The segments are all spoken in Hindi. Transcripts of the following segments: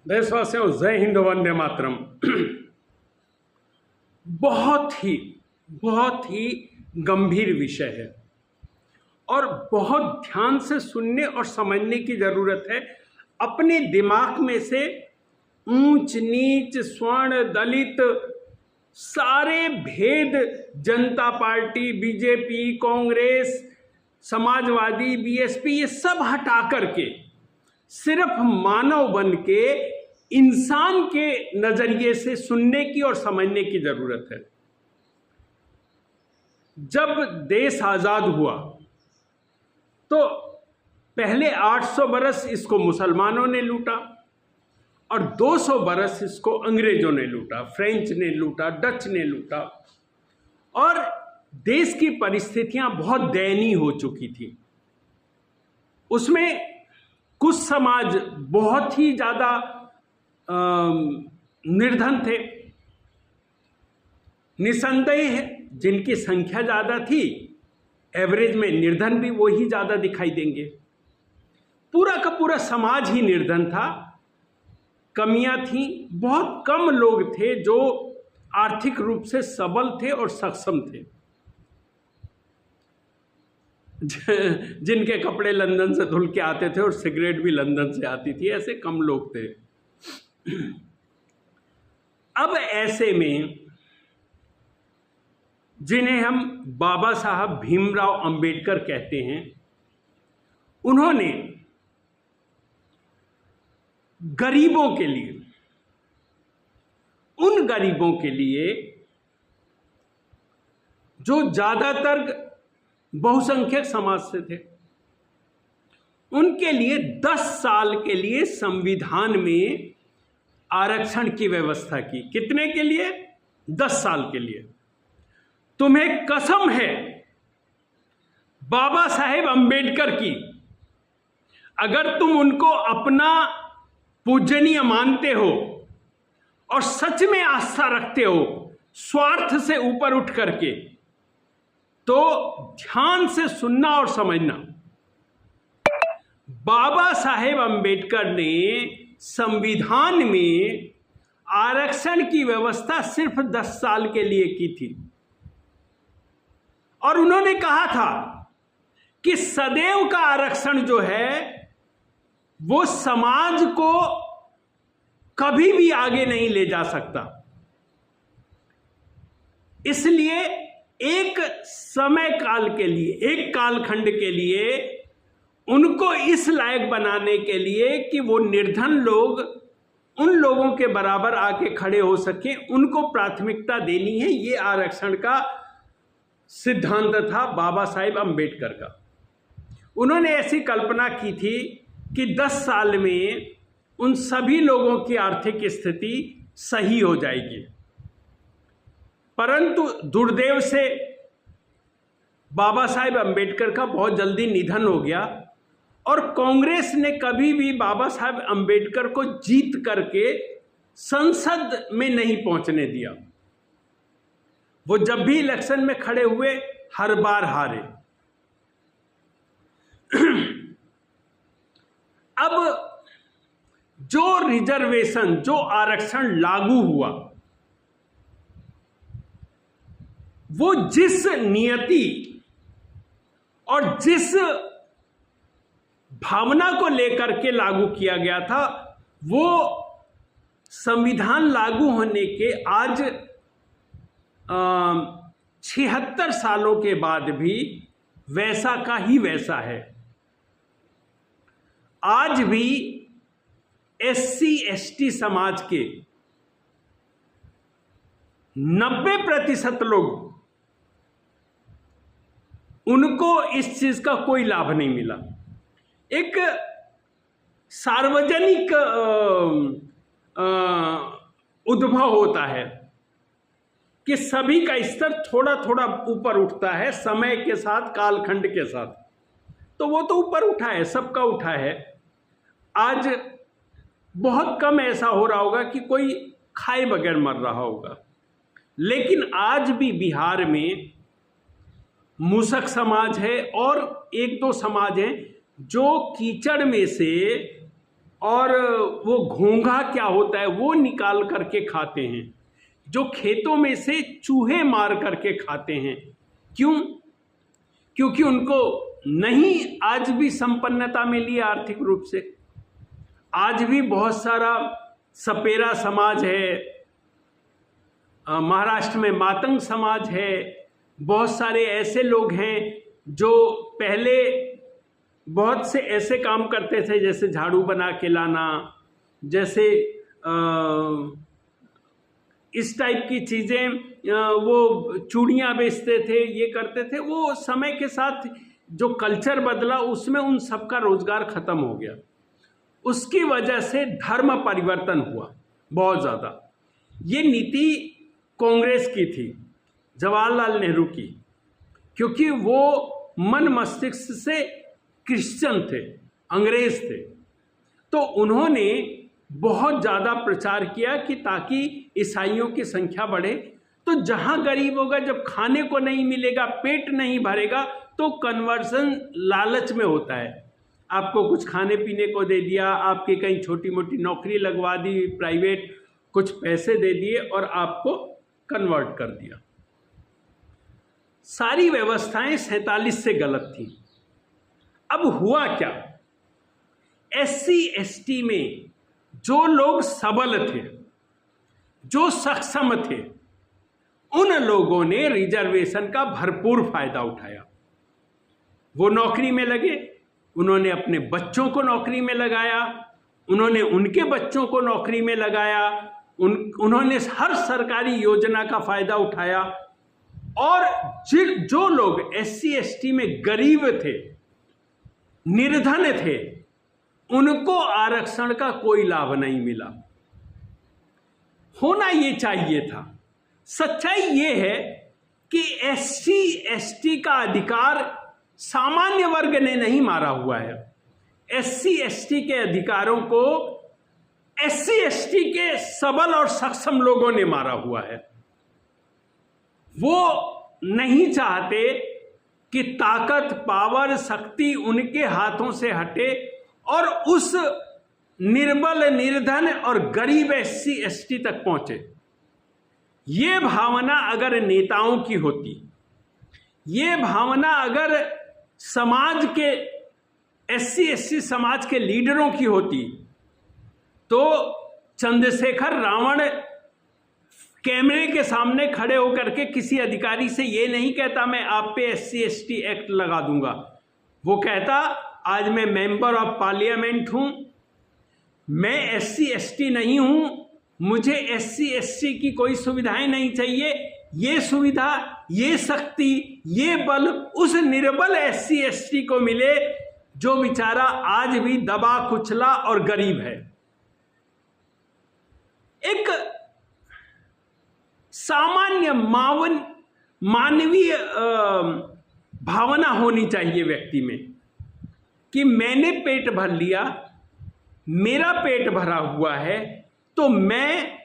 देशवासियों, जय हिंद, वंदे मातरम। बहुत ही गंभीर विषय है और बहुत ध्यान से सुनने और समझने की जरूरत है। अपने दिमाग में से ऊंच नीच, स्वर्ण, दलित, सारे भेद, जनता party, BJP, Congress, Samajwadi, BSP, ये सब हटा करके सिर्फ मानव बन के इंसान के नजरिए से सुनने की और समझने की जरूरत है। जब देश आजाद हुआ तो पहले 800 बरस इसको मुसलमानों ने लूटा और 200 बरस इसको अंग्रेजों ने लूटा, फ्रेंच ने लूटा, डच ने लूटा और देश की परिस्थितियां बहुत दयनीय हो चुकी थी। उसमें कुछ समाज बहुत ही ज्यादा निर्धन थे, निसंदेह है जिनकी संख्या ज्यादा थी, एवरेज में निर्धन भी वही ज्यादा दिखाई देंगे। पूरा का पूरा समाज ही निर्धन था, कमियां थी, बहुत कम लोग थे जो आर्थिक रूप से सबल थे और सक्षम थे, जिनके कपड़े लंदन से धुल के आते थे और सिगरेट भी लंदन से आती थी, ऐसे कम लोग थे। अब ऐसे में जिन्हें हम बाबा साहब भीमराव अंबेडकर कहते हैं, उन्होंने गरीबों के लिए, उन गरीबों के लिए जो ज्यादातर बहुसंख्यक समाज से थे, उनके लिए 10 साल के लिए संविधान में आरक्षण की व्यवस्था की। कितने के लिए? 10 साल के लिए। तुम्हें कसम है बाबा साहेब अंबेडकर की, अगर तुम उनको अपना पूजनीय मानते हो और सच में आस्था रखते हो, स्वार्थ से ऊपर उठ करके, तो ध्यान से सुनना और समझना। बाबा साहेब अंबेडकर ने संविधान में आरक्षण की व्यवस्था सिर्फ 10 साल के लिए की थी और उन्होंने कहा था कि सदैव का आरक्षण जो है वो समाज को कभी भी आगे नहीं ले जा सकता। इसलिए एक समय काल के लिए, एक कालखंड के लिए उनको इस लायक बनाने के लिए कि वो निर्धन लोग उन लोगों के बराबर आके खड़े हो सके, उनको प्राथमिकता देनी है। ये आरक्षण का सिद्धांत था बाबा साहेब अंबेडकर का। उन्होंने ऐसी कल्पना की थी कि 10 साल में उन सभी लोगों की आर्थिक स्थिति सही हो जाएगी, परंतु दुर्दैव से बाबा साहेब अंबेडकर का बहुत जल्दी निधन हो गया और कांग्रेस ने कभी भी बाबा साहेब अंबेडकर को जीत करके संसद में नहीं पहुंचने दिया। वो जब भी इलेक्शन में खड़े हुए हर बार हारे। अब जो रिजर्वेशन, जो आरक्षण लागू हुआ, वो जिस नियति और जिस भावना को लेकर के लागू किया गया था, वो संविधान लागू होने के आज 76 सालों के बाद भी वैसा का ही वैसा है। आज भी SC ST समाज के 90% लोग, उनको इस चीज का कोई लाभ नहीं मिला। एक सार्वजनिक उद्भव होता है कि सभी का स्तर थोड़ा थोड़ा ऊपर उठता है समय के साथ, कालखंड के साथ। तो वो तो ऊपर उठा है, सबका उठा है। आज बहुत कम ऐसा हो रहा होगा कि कोई खाए बगैर मर रहा होगा, लेकिन आज भी बिहार में मूसक समाज है और 1-2 समाज हैं जो कीचड़ में से और वो घोंघा क्या होता है वो निकाल करके खाते हैं, जो खेतों में से चूहे मार करके खाते हैं। क्यों? क्योंकि उनको नहीं आज भी संपन्नता मिली आर्थिक रूप से। आज भी बहुत सारा सपेरा समाज है, महाराष्ट्र में मातंग समाज है, बहुत सारे ऐसे लोग हैं जो पहले बहुत से ऐसे काम करते थे जैसे झाड़ू बना के लाना, जैसे इस टाइप की चीज़ें, वो चूड़ियाँ बेचते थे, ये करते थे। वो समय के साथ जो कल्चर बदला उसमें उन सबका रोजगार खत्म हो गया। उसकी वजह से धर्म परिवर्तन हुआ बहुत ज़्यादा। ये नीति कांग्रेस की थी, जवाहरलाल नेहरू की, क्योंकि वो मन मस्तिष्क से क्रिश्चियन थे, अंग्रेज थे। तो उन्होंने बहुत ज़्यादा प्रचार किया कि ताकि ईसाइयों की संख्या बढ़े। तो जहाँ गरीब होगा, जब खाने को नहीं मिलेगा, पेट नहीं भरेगा, तो कन्वर्सन लालच में होता है। आपको कुछ खाने पीने को दे दिया, आपकी कहीं छोटी मोटी नौकरी लगवा दी, प्राइवेट कुछ पैसे दे दिए और आपको कन्वर्ट कर दिया। सारी व्यवस्थाएं 47 से गलत थी। अब हुआ क्या? SC ST में जो लोग सबल थे, जो सक्षम थे, उन लोगों ने रिजर्वेशन का भरपूर फायदा उठाया। वो नौकरी में लगे, उन्होंने अपने बच्चों को नौकरी में लगाया, उन्होंने उनके बच्चों को नौकरी में लगाया, उन्होंने हर सरकारी योजना का फायदा उठाया। और जो लोग SC ST में गरीब थे, निर्धन थे, उनको आरक्षण का कोई लाभ नहीं मिला। होना ये चाहिए था। सच्चाई ये है कि SC ST का अधिकार सामान्य वर्ग ने नहीं मारा हुआ है। SC ST के अधिकारों को SC ST के सबल और सक्षम लोगों ने मारा हुआ है। वो नहीं चाहते कि ताकत, पावर, शक्ति उनके हाथों से हटे और उस निर्बल, निर्धन और गरीब SC ST तक पहुंचे। ये भावना अगर नेताओं की होती, ये भावना अगर समाज के SC ST समाज के लीडरों की होती, तो चंद्रशेखर रावण कैमरे के सामने खड़े होकर के किसी अधिकारी से ये नहीं कहता मैं आप पे SC ST एक्ट लगा दूंगा। वो कहता आज मैं मेंबर ऑफ पार्लियामेंट हूं, मैं SC ST नहीं हूं, मुझे SC ST की कोई सुविधाएं नहीं चाहिए। ये सुविधा, ये शक्ति, ये बल उस निर्बल SC ST को मिले जो बेचारा आज भी दबा कुचला और गरीब है। एक सामान्य मानवीय भावना होनी चाहिए व्यक्ति में कि मैंने पेट भर लिया, मेरा पेट भरा हुआ है, तो मैं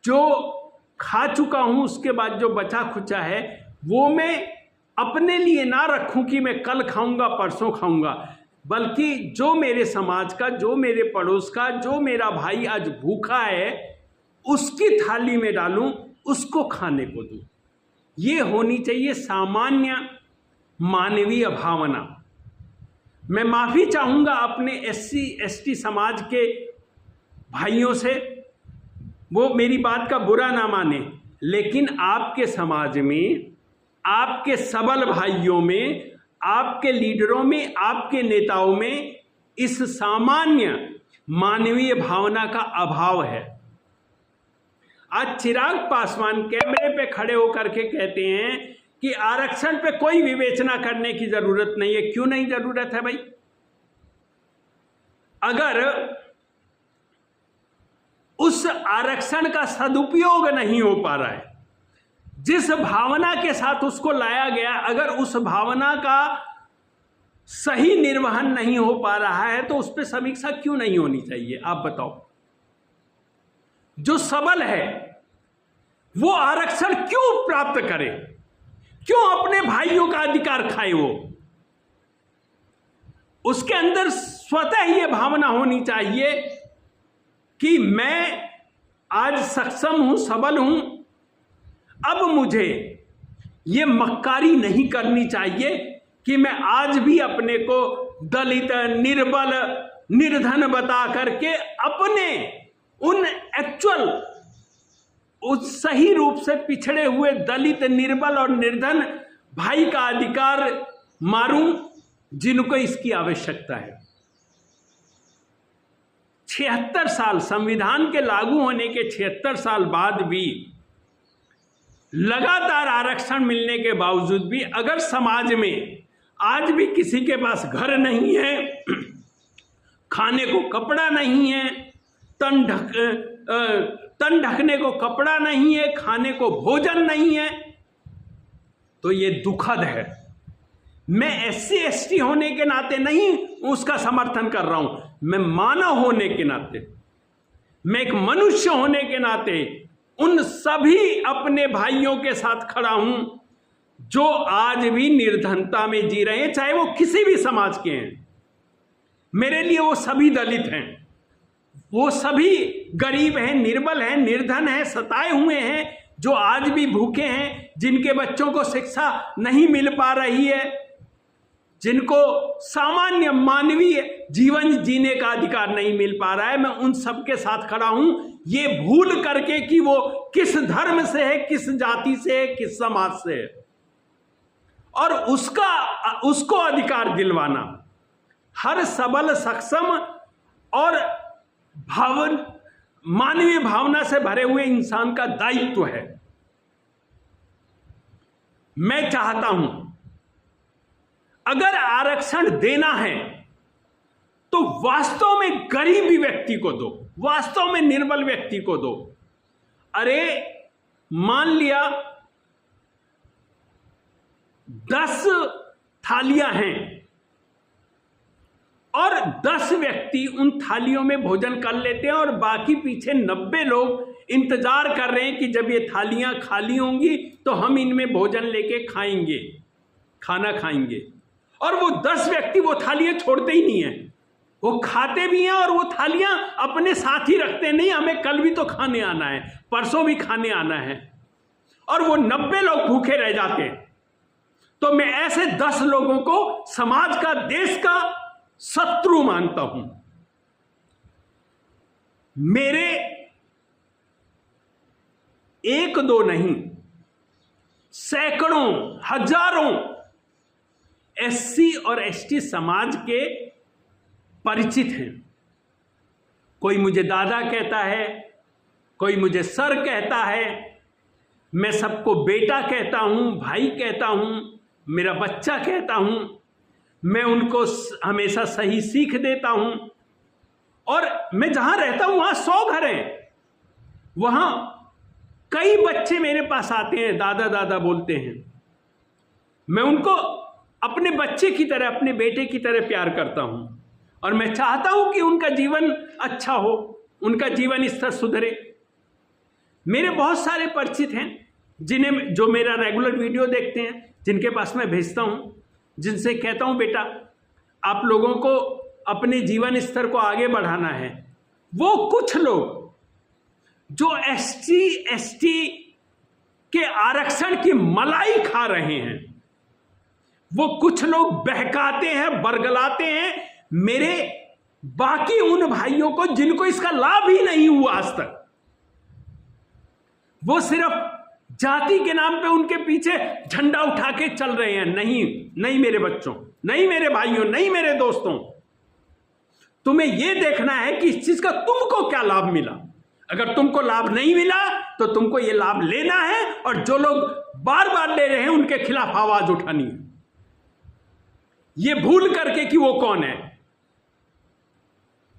जो खा चुका हूं उसके बाद जो बचा खुचा है वो मैं अपने लिए ना रखूं कि मैं कल खाऊंगा, परसों खाऊंगा, बल्कि जो मेरे समाज का, जो मेरे पड़ोस का, जो मेरा भाई आज भूखा है उसकी थाली में डालूं, उसको खाने को दूं। ये होनी चाहिए सामान्य मानवीय भावना। मैं माफी चाहूंगा अपने SC ST समाज के भाइयों से, वो मेरी बात का बुरा ना माने, लेकिन आपके समाज में, आपके सबल भाइयों में, आपके लीडरों में, आपके नेताओं में इस सामान्य मानवीय भावना का अभाव है। आज चिराग पासवान कैमरे पे खड़े होकर के कहते हैं कि आरक्षण पे कोई विवेचना करने की जरूरत नहीं है। क्यों नहीं जरूरत है भाई? अगर उस आरक्षण का सदुपयोग नहीं हो पा रहा है, जिस भावना के साथ उसको लाया गया, अगर उस भावना का सही निर्वहन नहीं हो पा रहा है, तो उस पर समीक्षा क्यों नहीं होनी चाहिए? आप बताओ। जो सबल है वो आरक्षण क्यों प्राप्त करे? क्यों अपने भाइयों का अधिकार खाए? वो उसके अंदर स्वतः ये भावना होनी चाहिए कि मैं आज सक्षम हूं, सबल हूं, अब मुझे ये मक्कारी नहीं करनी चाहिए कि मैं आज भी अपने को दलित, निर्बल, निर्धन बता करके अपने उन एक्चुअल, उस सही रूप से पिछड़े हुए दलित, निर्बल और निर्धन भाई का अधिकार मारूं जिनको इसकी आवश्यकता है। 76 साल, संविधान के लागू होने के 76 साल बाद भी लगातार आरक्षण मिलने के बावजूद भी अगर समाज में आज भी किसी के पास घर नहीं है, खाने को कपड़ा नहीं है, तन ढकने को कपड़ा नहीं है, खाने को भोजन नहीं है, तो ये दुखद है। मैं SC ST होने के नाते नहीं उसका समर्थन कर रहा हूं, मैं मानव होने के नाते, मैं एक मनुष्य होने के नाते उन सभी अपने भाइयों के साथ खड़ा हूं जो आज भी निर्धनता में जी रहे हैं, चाहे वो किसी भी समाज के हैं। मेरे लिए वो सभी दलित हैं, वो सभी गरीब हैं, निर्बल हैं, निर्धन हैं, सताए हुए हैं, जो आज भी भूखे हैं, जिनके बच्चों को शिक्षा नहीं मिल पा रही है, जिनको सामान्य मानवीय जीवन जीने का अधिकार नहीं मिल पा रहा है। मैं उन सबके साथ खड़ा हूं, ये भूल करके कि वो किस धर्म से है, किस जाति से है, किस समाज से है, और उसको अधिकार दिलवाना हर सबल, सक्षम और मानवीय भावना से भरे हुए इंसान का दायित्व है। मैं चाहता हूं अगर आरक्षण देना है तो वास्तव में गरीब व्यक्ति को दो, वास्तव में निर्बल व्यक्ति को दो। अरे मान लिया 10 थालियां हैं और 10 व्यक्ति उन थालियों में भोजन कर लेते हैं और बाकी पीछे 90 लोग इंतजार कर रहे हैं कि जब ये थालियां खाली होंगी तो हम इनमें भोजन लेके खाएंगे, खाना खाएंगे। और वो 10 व्यक्ति वो थालियां छोड़ते ही नहीं है, वो खाते भी हैं और वो थालियां अपने साथ ही रखते नहीं, हमें कल भी तो खाने आना है, परसों भी खाने आना है, और वो 90 लोग भूखे रह जाते हैं। तो मैं ऐसे 10 लोगों को समाज का, देश का शत्रु मानता हूं। मेरे 1-2 नहीं, सैकड़ों, हजारों SC और ST समाज के परिचित हैं। कोई मुझे दादा कहता है, कोई मुझे सर कहता है, मैं सबको बेटा कहता हूं, भाई कहता हूं, मेरा बच्चा कहता हूं, मैं उनको हमेशा सही सीख देता हूं। और मैं जहां रहता हूं वहां 100 घर हैं, वहां कई बच्चे मेरे पास आते हैं, दादा दादा बोलते हैं। मैं उनको अपने बच्चे की तरह, अपने बेटे की तरह प्यार करता हूं और मैं चाहता हूं कि उनका जीवन अच्छा हो, उनका जीवन स्तर सुधरे। मेरे बहुत सारे परिचित हैं जो मेरा रेगुलर वीडियो देखते हैं, जिनके पास मैं भेजता हूं, जिनसे कहता हूं बेटा आप लोगों को अपने जीवन स्तर को आगे बढ़ाना है। वो कुछ लोग जो SC ST के आरक्षण की मलाई खा रहे हैं, वो कुछ लोग बहकाते हैं, बरगलाते हैं मेरे बाकी उन भाइयों को जिनको इसका लाभ ही नहीं हुआ आज तक। वो सिर्फ जाति के नाम पे उनके पीछे झंडा उठा के चल रहे हैं। नहीं, नहीं मेरे बच्चों, नहीं मेरे भाइयों, नहीं मेरे दोस्तों, तुम्हें यह देखना है कि इस चीज का तुमको क्या लाभ मिला। अगर तुमको लाभ नहीं मिला तो तुमको यह लाभ लेना है, और जो लोग बार बार ले रहे हैं उनके खिलाफ आवाज उठानी है, ये भूल करके कि वो कौन है,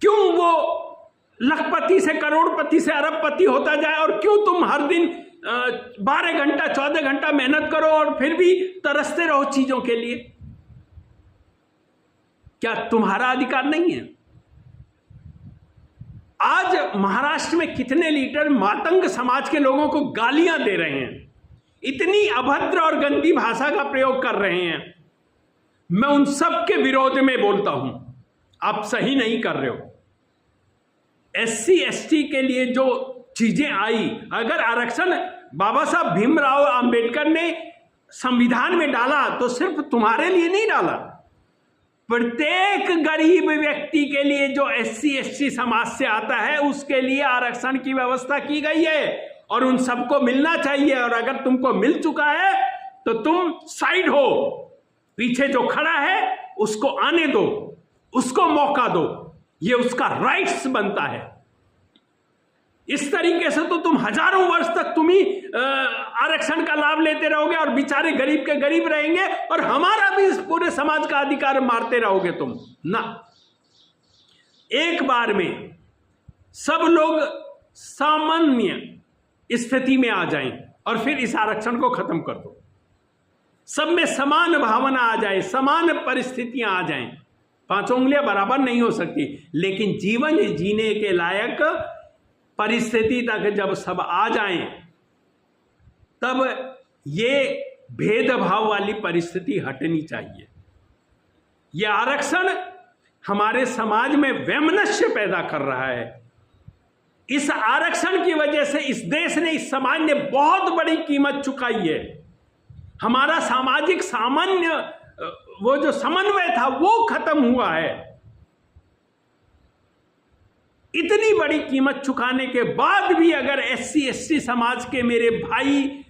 क्यों वो लखपति से करोड़पति से अरबपति होता जाए, और क्यों तुम हर दिन 12 घंटा 14 घंटा मेहनत करो और फिर भी तरसते रहो चीजों के लिए। क्या तुम्हारा अधिकार नहीं है? आज महाराष्ट्र में कितने लीडर मातंग समाज के लोगों को गालियां दे रहे हैं, इतनी अभद्र और गंदी भाषा का प्रयोग कर रहे हैं। मैं उन सब के विरोध में बोलता हूं। आप सही नहीं कर रहे हो। SC ST के लिए जो चीजें आई, अगर आरक्षण बाबा साहब भीमराव अंबेडकर ने संविधान में डाला तो सिर्फ तुम्हारे लिए नहीं डाला, प्रत्येक गरीब व्यक्ति के लिए जो SC ST समाज से आता है उसके लिए आरक्षण की व्यवस्था की गई है और उन सबको मिलना चाहिए। और अगर तुमको मिल चुका है तो तुम साइड हो, पीछे जो खड़ा है उसको आने दो, उसको मौका दो, ये उसका राइट्स बनता है। इस तरीके से तो तुम हजारों वर्ष तक तुम ही आरक्षण का लाभ लेते रहोगे और बेचारे गरीब के गरीब रहेंगे और हमारा भी इस पूरे समाज का अधिकार मारते रहोगे तुम ना। एक बार में सब लोग सामान्य स्थिति में आ जाएं और फिर इस आरक्षण को खत्म कर दो, सब में समान भावना आ जाए, समान परिस्थितियां आ जाएं। पांचों उंगलियां बराबर नहीं हो सकती, लेकिन जीवन जीने के लायक परिस्थिति तक जब सब आ जाएं तब ये भेदभाव वाली परिस्थिति हटनी चाहिए। ये आरक्षण हमारे समाज में वैमनस्य पैदा कर रहा है। इस आरक्षण की वजह से इस देश ने, इस समाज ने बहुत बड़ी कीमत चुकाई है। हमारा सामाजिक सामान्य वो जो समन्वय था वो खत्म हुआ है। इतनी बड़ी कीमत चुकाने के बाद भी अगर SC ST समाज के मेरे भाई,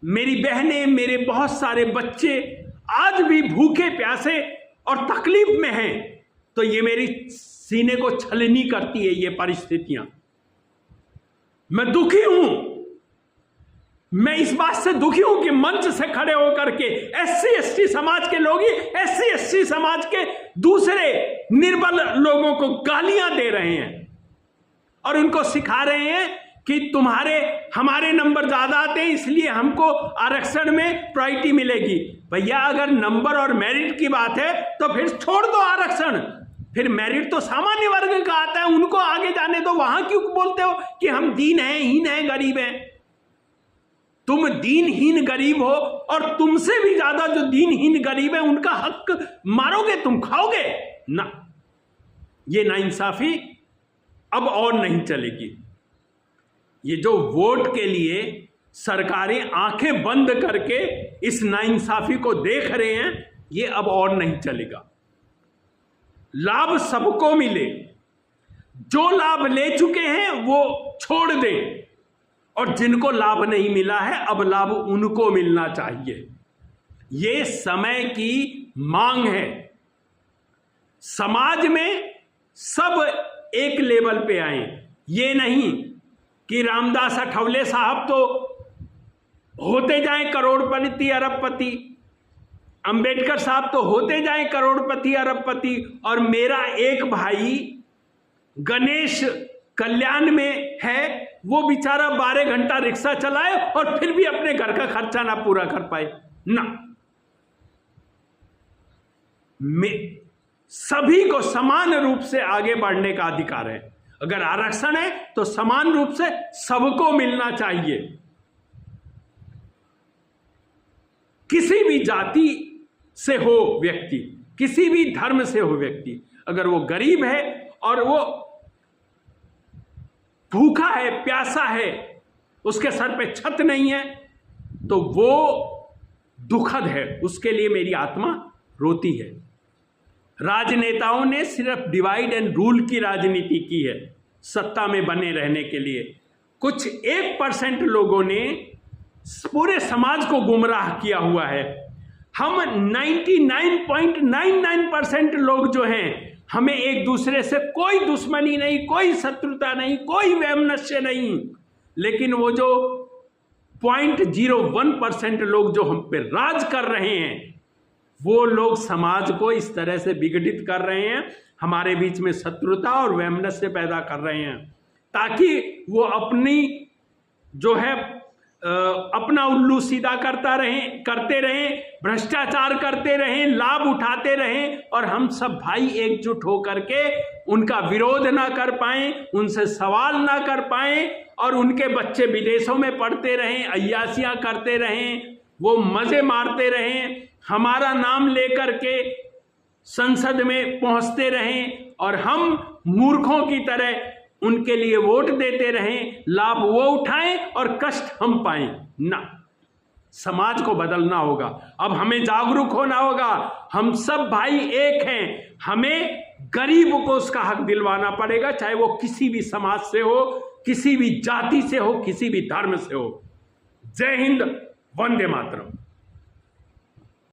मेरी बहनें, मेरे बहुत सारे बच्चे आज भी भूखे प्यासे और तकलीफ में हैं, तो ये मेरी सीने को छलनी करती है ये परिस्थितियां। मैं दुखी हूं, मैं इस बात से दुखी हूं कि मंच से खड़े होकर के SC ST समाज के लोग ही SC ST समाज के दूसरे निर्बल लोगों को गालियां दे रहे हैं और उनको सिखा रहे हैं कि हमारे नंबर ज्यादा आते हैं इसलिए हमको आरक्षण में प्रायोरिटी मिलेगी। भैया अगर नंबर और मेरिट की बात है तो फिर छोड़ दो आरक्षण, फिर मेरिट तो सामान्य वर्ग का आता है, उनको आगे जाने दो। वहां क्यों बोलते हो कि हम दीन हैं, हीन हैं, गरीब हैं? तुम दीनहीन गरीब हो और तुमसे भी ज्यादा जो दीनहीन गरीब है उनका हक मारोगे, तुम खाओगे ना। ये नाइंसाफी अब और नहीं चलेगी। ये जो वोट के लिए सरकारें आंखें बंद करके इस नाइंसाफी को देख रहे हैं, ये अब और नहीं चलेगा। लाभ सबको मिले, जो लाभ ले चुके हैं वो छोड़ दें और जिनको लाभ नहीं मिला है अब लाभ उनको मिलना चाहिए। ये समय की मांग है। समाज में सब एक लेवल पे आए, ये नहीं कि रामदास अठवले साहब तो होते जाएं करोड़पति अरबपति, अंबेडकर साहब तो होते जाएं करोड़पति अरबपति, और मेरा एक भाई गणेश कल्याण में है, वो बेचारा 12 घंटा रिक्शा चलाए और फिर भी अपने घर का खर्चा ना पूरा कर पाए ना। सभी को समान रूप से आगे बढ़ने का अधिकार है। अगर आरक्षण है तो समान रूप से सबको मिलना चाहिए। किसी भी जाति से हो व्यक्ति, किसी भी धर्म से हो व्यक्ति, अगर वो गरीब है और वो भूखा है, प्यासा है, उसके सर पे छत नहीं है, तो वो दुखद है, उसके लिए मेरी आत्मा रोती है। राजनेताओं ने सिर्फ डिवाइड एंड रूल की राजनीति की है सत्ता में बने रहने के लिए। कुछ 1% लोगों ने पूरे समाज को गुमराह किया हुआ है। हम 99.99% लोग जो हैं, हमें एक दूसरे से कोई दुश्मनी नहीं, कोई शत्रुता नहीं, कोई वैमनस्य नहीं, लेकिन वो जो 0.01% लोग जो हम पे राज कर रहे हैं, वो लोग समाज को इस तरह से विघटित कर रहे हैं, हमारे बीच में शत्रुता और वैमनस्य पैदा कर रहे हैं, ताकि वो अपनी जो है अपना उल्लू सीधा करते रहें, भ्रष्टाचार करते रहें, लाभ उठाते रहें, और हम सब भाई एकजुट होकर के उनका विरोध ना कर पाएं, उनसे सवाल ना कर पाएं, और उनके बच्चे विदेशों में पढ़ते रहें, अय्यासियां करते रहें, वो मजे मारते रहें, हमारा नाम लेकर के संसद में पहुंचते रहें और हम मूर्खों की तरह उनके लिए वोट देते रहें, लाभ वो उठाएं और कष्ट हम पाएं ना। समाज को बदलना होगा, अब हमें जागरूक होना होगा। हम सब भाई एक हैं, हमें गरीब को उसका हक दिलवाना पड़ेगा, चाहे वो किसी भी समाज से हो, किसी भी जाति से हो, किसी भी धर्म से हो। जय हिंद, वंदे मातरम।